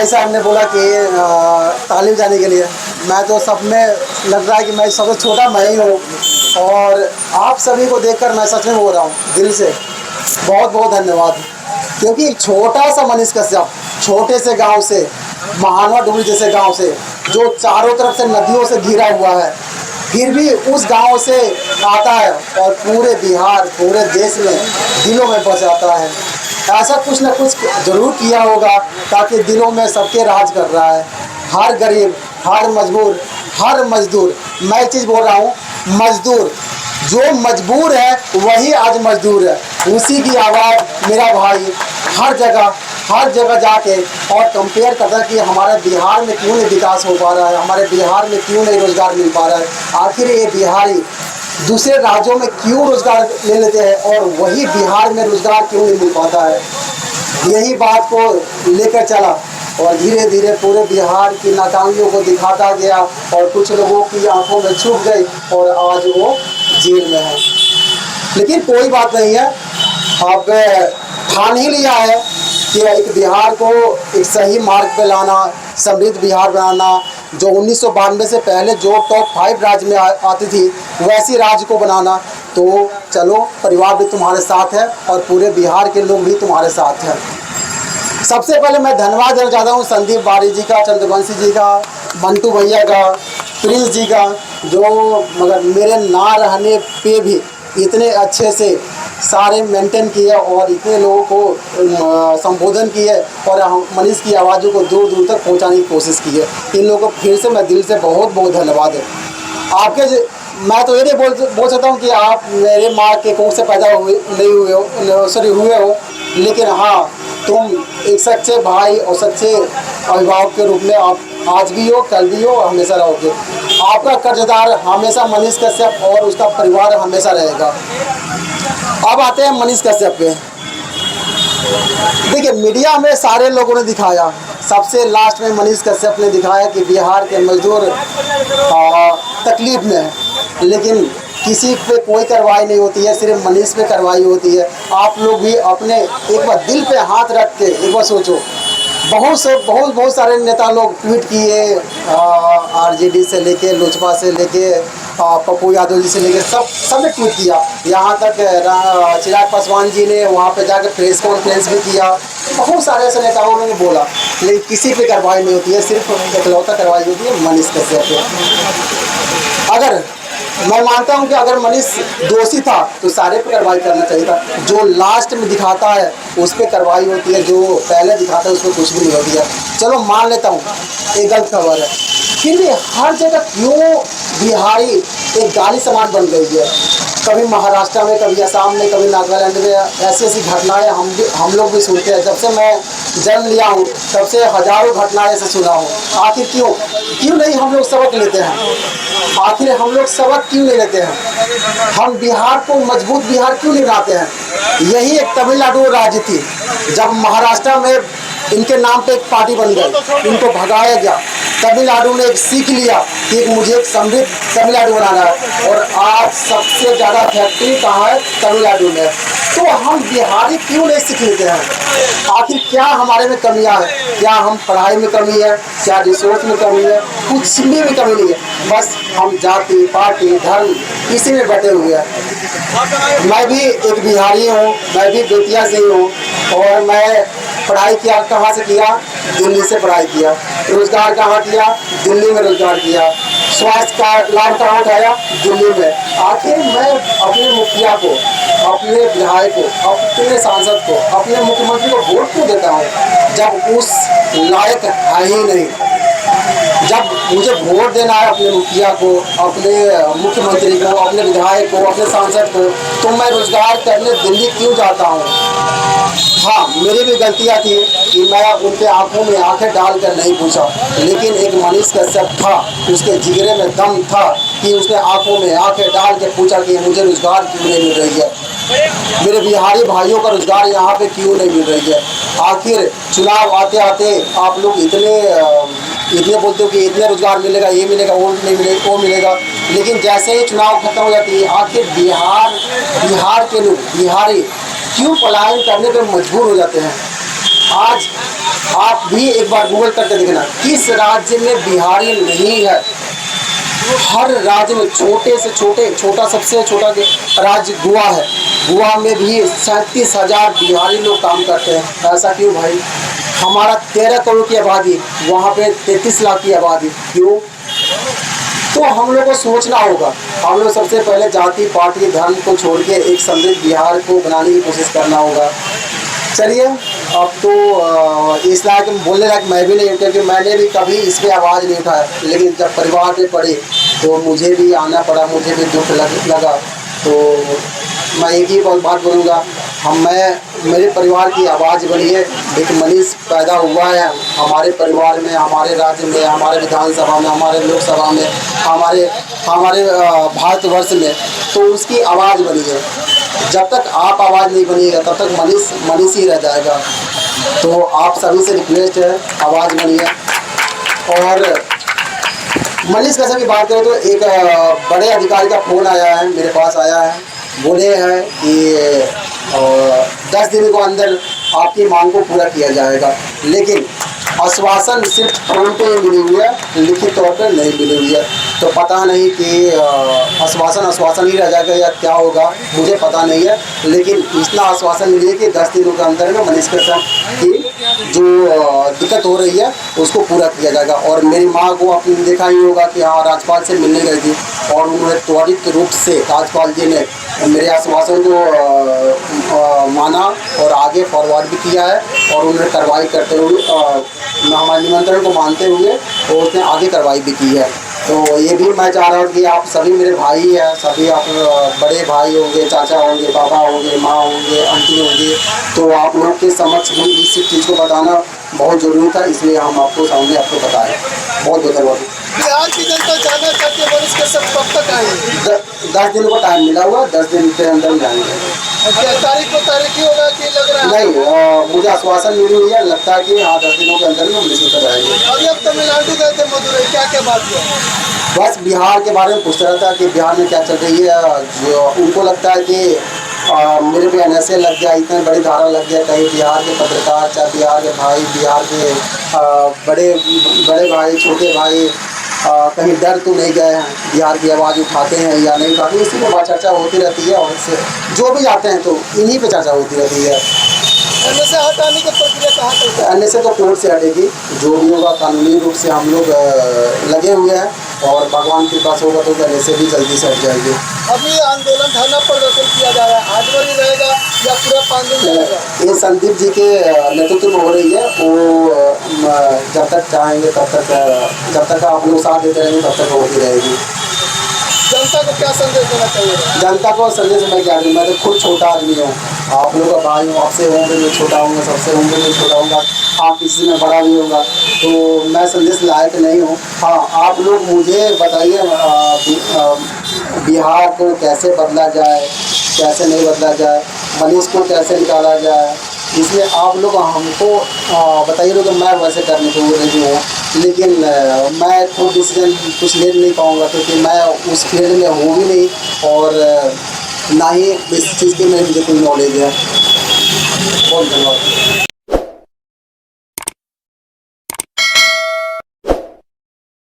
भाई साहब ने बोला कि तालीम जाने के लिए, मैं तो सब में लग रहा है कि मैं सबसे छोटा मैं ही हूँ। और आप सभी को देखकर मैं सच में बोल रहा हूँ दिल से बहुत बहुत धन्यवाद। क्योंकि एक छोटा सा मनीष कश्यप, छोटे से गांव से, महानवा डुबरी जैसे गांव से, जो चारों तरफ से नदियों से घिरा हुआ है, फिर भी उस गांव से आता है और पूरे बिहार, पूरे देश में दिलों में बस जाता है। ऐसा कुछ ना कुछ ज़रूर किया होगा ताकि दिलों में सबके राज कर रहा है। हर गरीब, हर मजबूर, हर मजदूर, मैं एक चीज़ बोल रहा हूँ, मजदूर जो मजबूर है वही आज मजदूर है। उसी की आवाज़ मेरा भाई हर जगह जाके और कंपेयर करता है कि हमारे बिहार में क्यों नहीं विकास हो पा रहा है, हमारे बिहार में क्यों नहीं रोज़गार मिल पा रहा है, आखिर ये बिहारी दूसरे राज्यों में क्यों रोज़गार ले लेते हैं और वही बिहार में रोज़गार क्यों नहीं मिल पाता है। यही बात को लेकर चला और धीरे धीरे पूरे बिहार की नाकामियों को दिखाता गया और कुछ लोगों की आंखों में छुप गई और आज वो जेल में है। लेकिन कोई बात नहीं है, अब ठान ही लिया है कि एक बिहार को एक सही मार्ग पे लाना, समृद्ध बिहार बनाना, जो 1992 से पहले जो टॉप 5 राज्य में आती थी वैसी राज्य को बनाना। तो चलो, परिवार भी तुम्हारे साथ है और पूरे बिहार के लोग भी तुम्हारे साथ हैं। सबसे पहले मैं धन्यवाद देना चाहता हूँ संदीप बारी जी का, चंद्रवंशी जी का, मंटू भैया का, प्रिंस जी का, जो मगर मेरे ना रहने पे भी इतने अच्छे से सारे मेंटेन किए और इतने लोगों को संबोधन किए और मनीष की आवाज़ों को दूर दूर तक पहुंचाने की कोशिश की है। इन लोगों को फिर से मैं दिल से बहुत बहुत धन्यवाद है आपके। मैं तो ये नहीं बोल सकता हूँ कि आप मेरे माँ के कोख से पैदा हुए हो, लेकिन हाँ, तुम एक सच्चे भाई और सच्चे अभिभावक के रूप में आप आज भी हो, कल भी हो और हमेशा रहोगे। आपका कर्जदार हमेशा मनीष कश्यप और उसका परिवार हमेशा रहेगा। अब आते हैं मनीष कश्यप पे। देखिए, मीडिया में सारे लोगों ने दिखाया, सबसे लास्ट में मनीष कश्यप ने दिखाया कि बिहार के मजदूर तकलीफ में है, लेकिन किसी पे कोई कार्रवाई नहीं होती है, सिर्फ मनीष पे कार्रवाई होती है। आप लोग भी अपने एक बार दिल पे हाथ रख के एक बार सोचो। बहुत सारे नेता लोग ट्वीट किए, आरजेडी से लेके, लोजपा से लेके, पप्पू यादव जी से लेके सब ने ट्वीट किया। यहाँ तक चिराग पासवान जी ने वहाँ पे जाकर प्रेस कॉन्फ्रेंस भी किया। बहुत सारे ऐसे नेताओं ने बोला, लेकिन किसी पे कार्रवाई नहीं होती है, सिर्फ इकलौता कार्रवाई होती है मनीष कश्यप पे। अगर मैं मानता हूं कि अगर मनीष दोषी था तो सारे पे कार्रवाई करना चाहिए था। जो लास्ट में दिखाता है उस पर कार्रवाई होती है, जो पहले दिखाता है उस पर कुछ भी नहीं होती है। चलो मान लेता हूँ ये गलत खबर है, फिर भी हर जगह क्यों बिहारी एक गाली समान बन गई है। कभी महाराष्ट्र में, कभी असम में, कभी नागालैंड में ऐसी ऐसी घटनाएं हम लोग भी सुनते हैं। जब से मैं जन्म लिया हूँ तब से हजारों घटनाएं ऐसे सुना हूँ। आखिर क्यों नहीं हम लोग सबक लेते हैं? आखिर हम लोग सबक क्यों नहीं लेते हैं? हम बिहार को मजबूत बिहार क्यों नहीं बनाते हैं? यही एक तमिलनाडु राज्य थी, जब महाराष्ट्र में इनके नाम पे एक पार्टी बन गई, इनको भगाया गया। तमिलनाडु ने एक सीख लिया कि मुझे एक समृद्ध तमिलनाडु बनाना है, और आज सबसे ज़्यादा फैक्ट्री कहाँ है? तमिलनाडु में। तो हम बिहारी क्यों नहीं सीख लेते हैं? आखिर क्या हमारे में कमियां हैं? क्या हम पढ़ाई में कमी है? क्या रिसोर्स में कमी है? कुछ में कमी नहीं है, बस हम जाति, पार्टी, धर्म इसी में बैठे हुए हैं। मैं भी एक बिहारी हूँ, मैं भी बेतिया से ही हूँ, और मैं पढ़ाई किया कहाँ से किया? दिल्ली से पढ़ाई किया। रोजगार कहाँ किया? दिल्ली में रोजगार किया। स्वास्थ्य का लाभ कहाँ उठाया? दिल्ली में। आखिर मैं अपने मुखिया को, अपने विधायक को, अपने सांसद को, अपने मुख्यमंत्री को वोट क्यों देता हूँ जब उस लायक है ही नहीं? जब मुझे वोट देना है अपने मुखिया को, अपने मुख्यमंत्री को, अपने विधायक को, अपने सांसद को, तो मैं रोजगार करने दिल्ली क्यों जाता हूँ? हाँ, मेरी भी गलतियाँ थी कि मैं उनके आंखों में आंखें डालकर नहीं पूछा, लेकिन एक मनीष कश्यप था, उसके जिगरे में दम था कि उसने आंखों में आंखें डाल के पूछा कि मुझे रोजगार क्यों नहीं मिल रही है, मेरे बिहारी भाइयों का रोजगार यहाँ पे क्यों नहीं मिल रही है। आखिर चुनाव आते आते आप लोग इतने बोलते हो कि इतने रोजगार मिलेगा, ये मिलेगा, वो नहीं मिलेगा, वो मिलेगा, लेकिन जैसे ही चुनाव खत्म हो जाती है, आखिर बिहार के लोग, बिहारी क्यों पलायन करने पर मजबूर हो जाते हैं? आज आप भी एक बार गूगल करके देखना, किस राज्य में बिहारी नहीं है। हर राज्य में छोटा सबसे छोटा राज्य गोवा है, गोवा में भी 37,000 बिहारी लोग काम करते हैं। ऐसा क्यों भाई? हमारा 13 करोड़ की आबादी, वहाँ पे 33 लाख की आबादी, क्यों? तो हम लोग को सोचना होगा। हम लोग सबसे पहले जाति पार्टी धर्म को छोड़ के एक समृद्ध बिहार को बनाने की कोशिश करना होगा। चलिए, अब तो इस लायक बोलने लायक मैं भी नहीं हूँ, क्योंकि मैंने भी कभी इस पर आवाज़ नहीं उठाया, लेकिन जब परिवार पे पड़ी तो मुझे भी आना पड़ा, मुझे भी दुख लगा। तो मैं एक ही बात बोलूँगा, मेरे परिवार की आवाज़ बनिए। एक मनीष पैदा हुआ है हमारे परिवार में, हमारे राज्य में, हमारे विधानसभा में, हमारे लोकसभा में, हमारे भारतवर्ष में, तो उसकी आवाज़ बनिए। जब तक आप आवाज़ नहीं बनिएगा तब तक मनीष ही रह जाएगा। तो आप सभी से रिक्वेस्ट है, आवाज़ बनिए। और मनीष कैसे की बात करें तो एक बड़े अधिकारी का फ़ोन आया है, मेरे पास आया है, बोले हैं कि 10 दिन के अंदर आपकी मांग को पूरा किया जाएगा, लेकिन आश्वासन सिर्फ फ़ोन पे ही मिली हुई है, लिखित तौर पर नहीं मिली हुई है। तो पता नहीं कि आश्वासन ही रह जाएगा या क्या होगा, मुझे पता नहीं है। लेकिन इतना आश्वासन मिली है कि 10 दिनों के अंदर में मनीष कश्यप की जो दिक्कत हो रही है उसको पूरा किया जाएगा। और मेरी माँ को आपने देखा ही होगा कि हाँ, राज्यपाल से मिलने गई थी और उन्होंने त्वरित रूप से राज्यपाल जी ने मेरे आश्वासन को माना और आगे फॉरवर्ड भी किया है, और उन्होंने कार्रवाई करते हुए हमारे निमंत्रण को मानते हुए और उसने आगे कार्रवाई भी की है। तो ये भी मैं चाह रहा हूँ कि आप सभी मेरे भाई हैं, सभी आप बड़े भाई होंगे, चाचा होंगे, पापा होंगे, माँ होंगे, आंटी होंगी, तो आप लोग के समक्ष भी इस चीज़ को बताना बहुत ज़रूरी था, इसलिए हम आपको सामने आपको बताएं। बहुत धन्यवाद। बिहार की जनता जानना चाहती है मनीष कश्यप कब तक आएंगे? 10 दिन का टाइम मिला हुआ, 10 दिन के अंदर जाएंगे। क्या तारीख ही होगा कि लग रहा है? नहीं, मुझे आश्वासन मिली हुई है, लगता है कि हाँ 10 दिनों के अंदर में मनीष कश्यप आएंगे। अभी अब तमिलनाडु गए थे, मदुरई, क्या बात हुआ? बस बिहार के बारे में पूछ रहा था कि बिहार में क्या चल रही है। जो उनको लगता है कि मेरे पे NSA लग गया, इतने बड़ी धारा लग गया, कहीं बिहार के पत्रकार, चाहे बिहार के भाई, बिहार के बड़े भाई, छोटे भाई कहीं डर तो नहीं गए हैं, बिहार की आवाज़ उठाते हैं या नहीं उठाते, इसी में बात चर्चा होती रहती है। और इससे जो भी आते हैं तो इन्हीं पे चर्चा होती रहती है। NSA हटाने की प्रक्रिया कहाँ तक है? NSA तो कोर्ट से हटेगी, जो भी होगा कानूनी रूप से हम लोग लगे हुए हैं, और भगवान के पास होगा तो NSA भी जल्दी से हट जाएगी। अभी आंदोलन धरना प्रदर्शन किया जा रहा है, आज भर ही रहेगा या पूरा 5 दिन रहेगा? ये संदीप जी के नेतृत्व में हो रही है, वो जब तक चाहेंगे तब तक, जब तक आप लोग साथ देते रहेंगे तब तक होती रहेगी। जनता को क्या संदेश देना चाहिए? जनता को संदेश मैं क्या दूँ, मैं तो खुद छोटा आदमी हूँ, आप लोगों का भाई हूँ, आपसे उम्र में छोटा हूँ, सबसे उम्र में छोटा हूँगा, आप किसी में बड़ा भी होगा, तो मैं संदेश लायक नहीं हूँ। हाँ, आप लोग मुझे बताइए बिहार को कैसे बदला जाए, कैसे नहीं बदला जाए, मनीष को कैसे निकाला जाए, इसलिए आप लोग हमको बताइए लोग, मैं वैसे करने को रेडी हूँ। लेकिन मैं खुद डिसीजन कुछ ले नहीं पाऊँगा, क्योंकि मैं उस फील्ड में हूँ भी नहीं, और ना ही इस चीज़ की मुझे कोई नॉलेज है। बहुत धन्यवाद।